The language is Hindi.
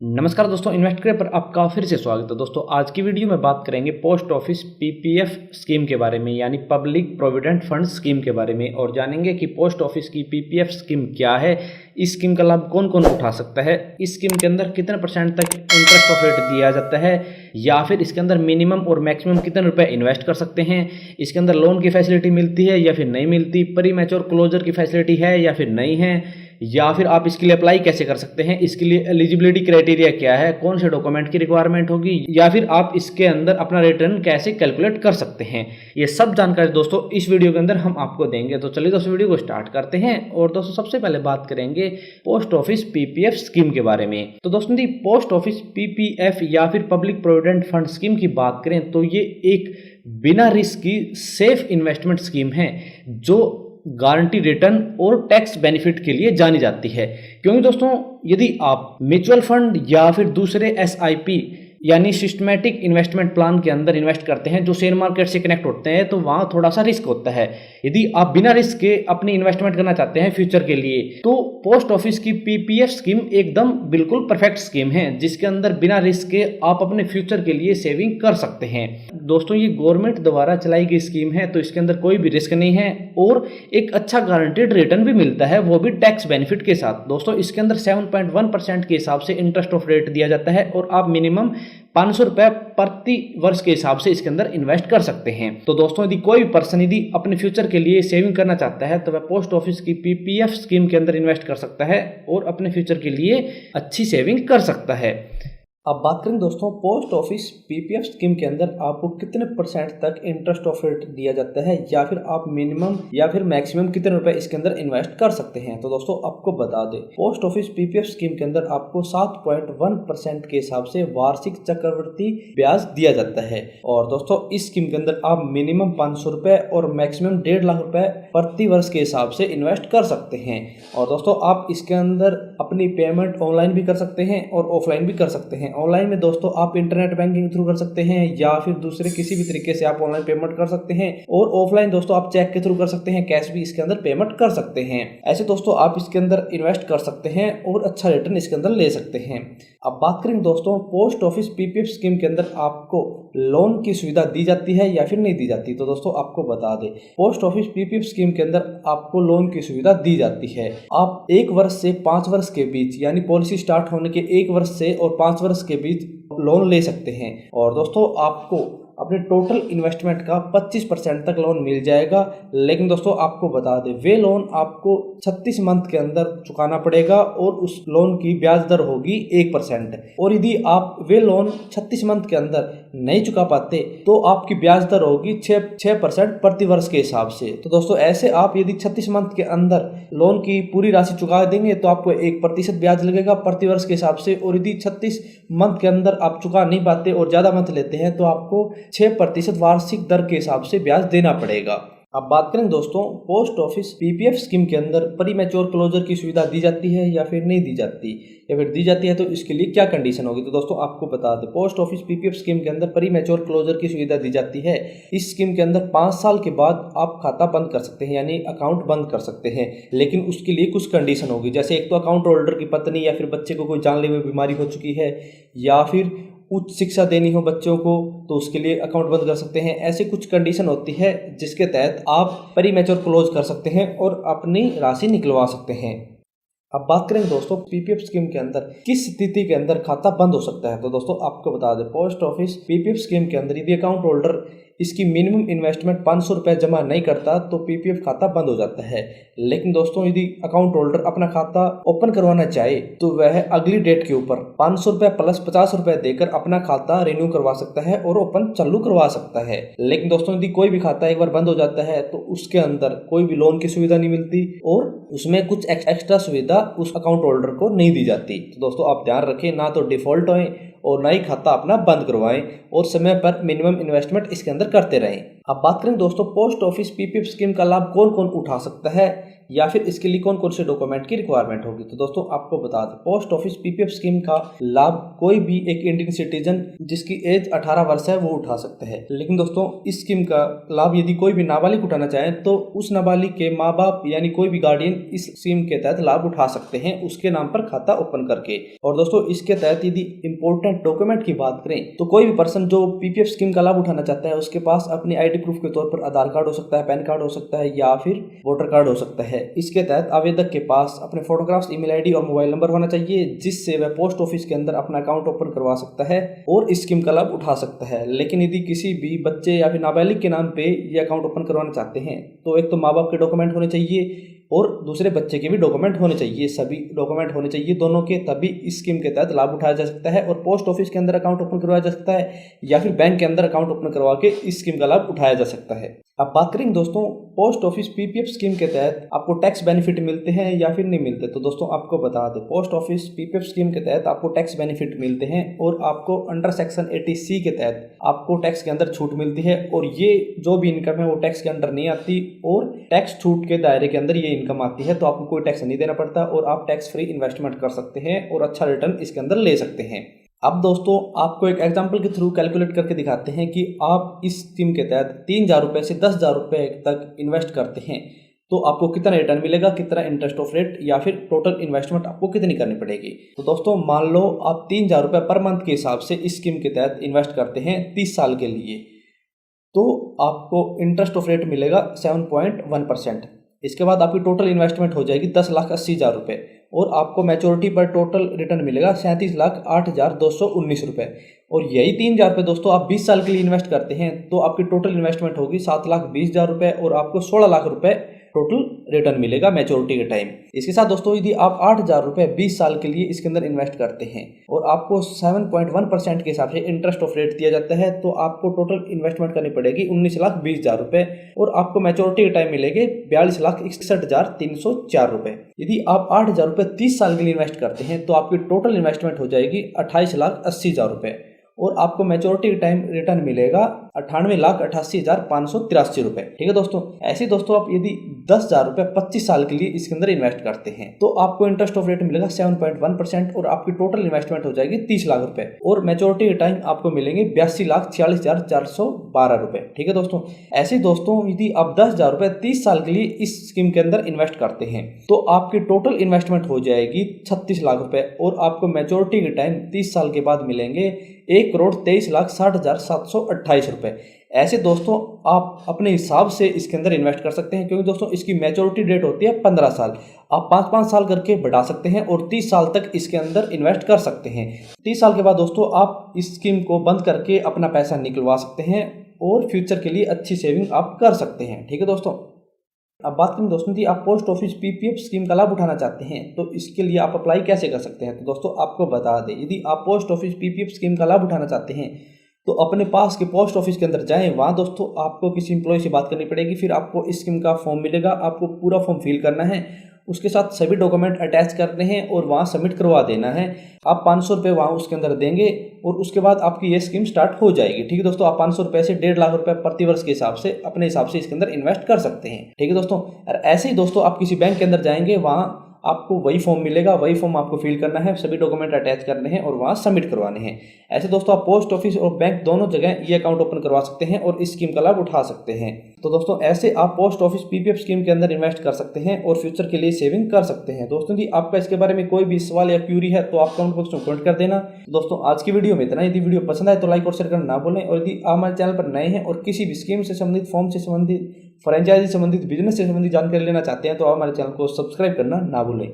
नमस्कार दोस्तों, इन्वेस्ट पर आपका फिर से स्वागत है। दोस्तों आज की वीडियो में बात करेंगे पोस्ट ऑफिस पीपीएफ स्कीम के बारे में, यानी पब्लिक प्रोविडेंट फंड स्कीम के बारे में, और जानेंगे कि पोस्ट ऑफिस की पीपीएफ स्कीम क्या है, इस स्कीम का लाभ कौन कौन उठा सकता है, इस स्कीम के अंदर कितने % तक इंटरेस्ट ऑफ रेट दिया जाता है, या फिर इसके अंदर मिनिमम और मैक्सिमम कितने रुपए इन्वेस्ट कर सकते हैं, इसके अंदर लोन की फैसिलिटी मिलती है या फिर नहीं मिलती, प्री मैच्योर क्लोजर की फैसिलिटी है या फिर नहीं है, या फिर आप इसके लिए अप्लाई कैसे कर सकते हैं, इसके लिए एलिजिबिलिटी क्राइटेरिया क्या है, कौन से डॉक्यूमेंट की रिक्वायरमेंट होगी, या फिर आप इसके अंदर अपना रिटर्न कैसे कैलकुलेट कर सकते हैं। ये सब जानकारी दोस्तों इस वीडियो के अंदर हम आपको देंगे। तो चलिए दोस्तों वीडियो को स्टार्ट करते हैं। और दोस्तों सबसे पहले बात करेंगे पोस्ट ऑफिस पीपीएफ स्कीम के बारे में। तो दोस्तों दी पोस्ट ऑफिस पीपीएफ या फिर पब्लिक प्रोविडेंट फंड स्कीम की बात करें तो ये एक बिना रिस्क की सेफ इन्वेस्टमेंट स्कीम है जो गारंटी रिटर्न और टैक्स बेनिफिट के लिए जानी जाती है। क्योंकि दोस्तों यदि आप म्यूचुअल फंड या फिर दूसरे एसआईपी यानी सिस्टमैटिक इन्वेस्टमेंट प्लान के अंदर इन्वेस्ट करते हैं जो शेयर मार्केट से कनेक्ट होते हैं, तो वहां थोड़ा सा रिस्क होता है। यदि आप बिना रिस्क के अपनी इन्वेस्टमेंट करना चाहते हैं फ्यूचर के लिए, तो पोस्ट ऑफिस की पीपीएफ स्कीम एकदम बिल्कुल परफेक्ट स्कीम है जिसके अंदर बिना रिस्क के आप अपने फ्यूचर के लिए सेविंग कर सकते हैं। दोस्तों ये गवर्नमेंट द्वारा चलाई गई स्कीम है, तो इसके अंदर कोई भी रिस्क नहीं है और एक अच्छा गारंटेड रिटर्न भी मिलता है, वो भी टैक्स बेनिफिट के साथ। दोस्तों इसके अंदर 7.1% के हिसाब से इंटरेस्ट ऑफ रेट दिया जाता है और आप मिनिमम 500 रुपए प्रति वर्ष के हिसाब से इसके अंदर इन्वेस्ट कर सकते हैं। तो दोस्तों यदि कोई भी पर्सन यदि अपने फ्यूचर के लिए सेविंग करना चाहता है तो वह पोस्ट ऑफिस की पीपीएफ स्कीम के अंदर इन्वेस्ट कर सकता है और अपने फ्यूचर के लिए अच्छी सेविंग कर सकता है। अब बात करें दोस्तों पोस्ट ऑफिस पीपीएफ स्कीम के अंदर आपको कितने % तक इंटरेस्ट ऑफ रेट दिया जाता है, या फिर आप मिनिमम या फिर मैक्सिमम कितने रुपए इसके अंदर इन्वेस्ट कर सकते हैं। तो दोस्तों आपको बता दें पोस्ट ऑफिस पीपीएफ स्कीम के अंदर आपको 7.1% के हिसाब से वार्षिक चक्रवृद्धि ब्याज दिया जाता है। और दोस्तों इस स्कीम के अंदर आप मिनिमम 500 रुपए और मैक्सिमम 1.5 लाख रुपए प्रति वर्ष के हिसाब से इन्वेस्ट कर सकते हैं। और दोस्तों आप इसके अंदर अपनी पेमेंट ऑनलाइन भी कर सकते हैं और ऑफलाइन भी कर सकते हैं। ऑनलाइन में दोस्तों आप इंटरनेट बैंकिंग थ्रू कर सकते हैं या फिर दूसरे किसी भी तरीके से आप ऑनलाइन पेमेंट कर सकते हैं, और ऑफलाइन दोस्तों आप चेक के थ्रू कर सकते हैं, कैश भी इसके अंदर पेमेंट कर सकते हैं। ऐसे दोस्तों आप इसके अंदर इन्वेस्ट कर सकते हैं और अच्छा रिटर्न इसके अंदर ले सकते हैं। अब बात करें दोस्तों पोस्ट ऑफिस पीपीएफ स्कीम के अंदर आपको लोन की सुविधा दी जाती है या फिर नहीं दी जाती। तो दोस्तों आपको बता दें पोस्ट ऑफिस पीपीएफ स्कीम के अंदर आपको लोन की सुविधा दी जाती है। आप 1 वर्ष से 5 वर्ष के बीच, यानी पॉलिसी स्टार्ट होने के 1 वर्ष से और 5 वर्ष के बीच लोन ले सकते हैं। और दोस्तों आपको अपने टोटल इन्वेस्टमेंट का 25% तक लोन मिल जाएगा। लेकिन दोस्तों आपको बता दें वे लोन आपको 36 मंथ के अंदर चुकाना पड़ेगा और उस लोन की ब्याज दर होगी 1%। और यदि आप वे लोन 36 मंथ के अंदर नहीं चुका पाते तो आपकी ब्याज दर होगी 6% प्रति वर्ष के हिसाब से। तो दोस्तों ऐसे आप यदि 36 मंथ के अंदर लोन की पूरी राशि चुका देंगे तो आपको 1% ब्याज लगेगा प्रति वर्ष के हिसाब से, और यदि 36 मंथ के अंदर आप चुका नहीं पाते और ज्यादा मंथ लेते हैं तो आपको 6% वार्षिक दर के हिसाब से ब्याज देना पड़ेगा। अब बात करें दोस्तों पोस्ट ऑफिस पीपीएफ स्कीम के अंदर प्री मैच्योर क्लोजर की सुविधा दी जाती है या फिर नहीं दी जाती, या फिर दी जाती है तो इसके लिए क्या कंडीशन होगी। तो दोस्तों आपको बता दें पोस्ट ऑफिस पीपीएफ स्कीम के अंदर प्री मैच्योर क्लोजर की सुविधा दी जाती है। इस स्कीम के अंदर 5 साल के बाद आप खाता बंद कर सकते हैं, यानी अकाउंट बंद कर सकते हैं, लेकिन उसके लिए कुछ कंडीशन होगी। जैसे एक तो अकाउंट होल्डर की पत्नी या फिर बच्चे को कोई जानलेवा बीमारी हो चुकी है, या फिर उच्च शिक्षा देनी हो बच्चों को, तो उसके लिए अकाउंट बंद कर सकते हैं। ऐसे कुछ कंडीशन होती है जिसके तहत आप प्री मैच्योर क्लोज कर सकते हैं और अपनी राशि निकलवा सकते हैं। अब बात करें दोस्तों पीपीएफ स्कीम के अंदर किस स्थिति के अंदर खाता बंद हो सकता है। तो दोस्तों आपको बता दें पोस्ट ऑफिस पीपीएफ स्कीम के अंदर यदि अकाउंट होल्डर इसकी मिनिमम इन्वेस्टमेंट 500 रुपए जमा नहीं करता तो पीपीएफ खाता बंद हो जाता है। लेकिन दोस्तों यदि अकाउंट होल्डर अपना खाता ओपन करवाना चाहे तो वह अगली डेट के ऊपर 500 रुपए प्लस 50 रुपए देकर अपना खाता रिन्यू करवा सकता है और ओपन चालू करवा सकता है। लेकिन दोस्तों यदि कोई भी खाता एक बार बंद हो जाता है तो उसके अंदर कोई भी लोन की सुविधा नहीं मिलती और उसमें कुछ एक्स्ट्रा सुविधा उस अकाउंट होल्डर को नहीं दी जाती। तो दोस्तों आप ध्यान रखें, ना तो डिफॉल्ट होए और ना ही खाता अपना बंद करवाएं, और समय पर मिनिमम इन्वेस्टमेंट इसके अंदर करते रहें। अब बात करें दोस्तों पोस्ट ऑफिस पीपीएफ स्कीम का लाभ कौन कौन उठा सकता है, या फिर इसके लिए कौन कौन से डॉक्यूमेंट की रिक्वायरमेंट होगी। तो दोस्तों आपको बता दें, पोस्ट ऑफिस पीपीएफ स्कीम का लाभ कोई भी एक इंडियन सिटीजन जिसकी एज 18 वर्ष है वो उठा सकते हैं। लेकिन दोस्तों इस स्कीम का लाभ यदि कोई भी नाबालिग उठाना चाहे तो उस नाबालिग के माँ बाप यानी कोई भी गार्डियन इस स्कीम के तहत लाभ उठा सकते हैं उसके नाम पर खाता ओपन करके। और दोस्तों इसके तहत यदि इंपॉर्टेंट डॉक्यूमेंट की बात करें तो कोई भी पर्सन जो पीपीएफ स्कीम का लाभ उठाना चाहता है उसके पास अपनी आईडी प्रूफ के तौर पर आधार कार्ड हो सकता है, पैन कार्ड हो सकता है या फिर वोटर कार्ड हो सकता है। इसके तहत आवेदक के पास अपने फोटोग्राफ्स, ईमेल आईडी और मोबाइल नंबर होना चाहिए जिससे वह पोस्ट ऑफिस के अंदर अपना अकाउंट ओपन करवा सकता है और इस स्कीम का लाभ उठा सकता है। लेकिन यदि किसी भी बच्चे या फिर नाबालिग के नाम पे ये अकाउंट ओपन करवाना चाहते हैं तो एक तो माँ बाप के डॉक्यूमेंट होने चाहिए और दूसरे बच्चे के भी डॉक्यूमेंट होने चाहिए, सभी डॉक्यूमेंट होने चाहिए दोनों के, तभी इस स्कीम के तहत लाभ उठाया जा सकता है और पोस्ट ऑफिस के अंदर अकाउंट ओपन करवाया जा सकता है या फिर बैंक के अंदर अकाउंट ओपन करवा के इस स्कीम का लाभ उठाया जा सकता है। अब बात करेंगे दोस्तों पोस्ट ऑफिस पीपीएफ स्कीम के तहत आपको टैक्स बेनिफिट मिलते हैं या फिर नहीं मिलते। तो दोस्तों आपको बता दें, पोस्ट ऑफिस पीपीएफ स्कीम के तहत आपको टैक्स बेनिफिट मिलते हैं और आपको अंडर सेक्शन 80C के तहत आपको टैक्स के अंदर छूट मिलती है और ये जो भी इनकम है वो टैक्स के अंदर नहीं आती और टैक्स छूट के दायरे के अंदर ये इनकम आती है, तो आपको कोई टैक्स नहीं देना पड़ता और आप टैक्स फ्री इन्वेस्टमेंट कर सकते हैं और अच्छा रिटर्न इसके अंदर ले सकते हैं। अब दोस्तों आपको एक एग्जांपल के थ्रू कैलकुलेट करके दिखाते हैं कि आप इस स्कीम के तहत 3,000 रुपये से 10,000 रुपये तक इन्वेस्ट करते हैं तो आपको कितना रिटर्न मिलेगा, कितना इंटरेस्ट ऑफ रेट या फिर टोटल इन्वेस्टमेंट आपको कितनी करनी पड़ेगी। तो दोस्तों मान लो आप 3,000 रुपये पर मंथ के हिसाब से इस स्कीम के तहत इन्वेस्ट करते हैं 30 साल के लिए, तो आपको इंटरेस्ट ऑफ रेट मिलेगा 7.1%। इसके बाद आपकी टोटल इन्वेस्टमेंट हो जाएगी 10,80,000 रुपये और आपको मैच्योरिटी पर टोटल रिटर्न मिलेगा 37,08,219 रुपये। और यही 3,000 रुपये दोस्तों आप 20 साल के लिए इन्वेस्ट करते हैं तो आपकी टोटल इन्वेस्टमेंट होगी 7,20,000 रुपये और आपको 16 लाख रुपये टोटल रिटर्न मिलेगा मैच्योरिटी के टाइम। इसके साथ दोस्तों यदि आप 8,000 रुपये 20 साल के लिए इसके अंदर इन्वेस्ट करते हैं और आपको 7.1% के हिसाब से इंटरेस्ट ऑफ रेट दिया जाता है तो आपको टोटल इन्वेस्टमेंट करनी पड़ेगी 19,20,000 रुपये और आपको मैच्योरिटी के टाइम मिलेंगे 42,61,304 रुपये। यदि आप 8,000 रुपये 30 साल के लिए इन्वेस्ट करते हैं तो आपकी टोटल इन्वेस्टमेंट हो जाएगी 28,80,000 रुपये और आपको मैच्योरिटी टाइम रिटर्न मिलेगा 98,88,583 रुपये। ठीक है दोस्तों, ऐसे दोस्तों आप यदि 10,000 रुपये 25 साल के लिए इसके अंदर इन्वेस्ट करते हैं तो आपको इंटरेस्ट ऑफ रेट मिलेगा 7.1% और आपकी टोटल इन्वेस्टमेंट हो जाएगी 30 लाख रुपए और मैच्योरिटी के टाइम आपको मिलेंगे 82,46,412 रुपए। ठीक है दोस्तों, ऐसे दोस्तों यदि आप 10,000 रुपये 30 साल के लिए इस स्कीम के अंदर इन्वेस्ट करते हैं तो आपकी टोटल इन्वेस्टमेंट हो जाएगी 36 लाख रुपए और आपको मैच्योरिटी के टाइम 30 साल के बाद मिलेंगे 1,23,60,728 रुपये। ऐसे दोस्तों आप अपने हिसाब से इसके अंदर इन्वेस्ट कर सकते हैं क्योंकि दोस्तों इसकी मैच्योरिटी डेट होती है 15 साल। आप 5-5 साल करके बढ़ा सकते हैं और 30 साल तक इसके अंदर इन्वेस्ट कर सकते हैं। 30 साल के बाद दोस्तों आप इस स्कीम को बंद करके अपना पैसा निकलवा सकते हैं और फ्यूचर के लिए अच्छी सेविंग आप कर सकते हैं। ठीक है दोस्तों, अब बात करें दोस्तों कि आप पोस्ट ऑफिस पीपीएफ स्कीम का लाभ उठाना चाहते हैं तो इसके लिए आप अप्लाई कैसे कर सकते हैं। तो दोस्तों आपको बता दें, यदि आप पोस्ट ऑफिस पीपीएफ स्कीम का लाभ उठाना चाहते हैं तो अपने पास के पोस्ट ऑफिस के अंदर जाएं। वहाँ दोस्तों आपको किसी एम्प्लॉय से बात करनी पड़ेगी, फिर आपको इस स्कीम का फॉर्म मिलेगा, आपको पूरा फॉर्म फिल करना है, उसके साथ सभी डॉक्यूमेंट अटैच करने हैं और वहाँ सबमिट करवा देना है। आप 500 रुपये वहाँ उसके अंदर देंगे और उसके बाद आपकी ये स्कीम स्टार्ट हो जाएगी। ठीक है दोस्तों, आप 500 रुपये से 1.5 लाख रुपए प्रति वर्ष के हिसाब से अपने हिसाब से इसके अंदर इन्वेस्ट कर सकते हैं। ठीक है दोस्तों, और ऐसे ही दोस्तों आप किसी बैंक के अंदर जाएंगे, वहाँ आपको वही फॉर्म मिलेगा, वही फॉर्म आपको फिल करना है, सभी डॉक्यूमेंट अटैच करने हैं और वहाँ सबमिट करवाने हैं। ऐसे दोस्तों आप पोस्ट ऑफिस और बैंक दोनों जगह ये अकाउंट ओपन करवा सकते हैं और इस स्कीम का लाभ उठा सकते हैं। तो दोस्तों ऐसे आप पोस्ट ऑफिस पीपीएफ स्कीम के अंदर इन्वेस्ट कर सकते हैं और फ्यूचर के लिए सेविंग कर सकते हैं। दोस्तों यदि आपका इसके बारे में कोई भी सवाल या क्यूरी है तो आप कमेंट बॉक्स में कमेंट कर देना। दोस्तों आज की वीडियो में इतना। यदि वीडियो पसंद आए तो लाइक और शेयर करना ना भूलें और यदि आप हमारे चैनल पर नए हैं और किसी भी स्कीम से संबंधित, फॉर्म से संबंधित, फ्रेंचाइजी संबंधित, बिजनेस से संबंधित जानकारी लेना चाहते हैं तो आप हमारे चैनल को सब्सक्राइब करना ना भूलें।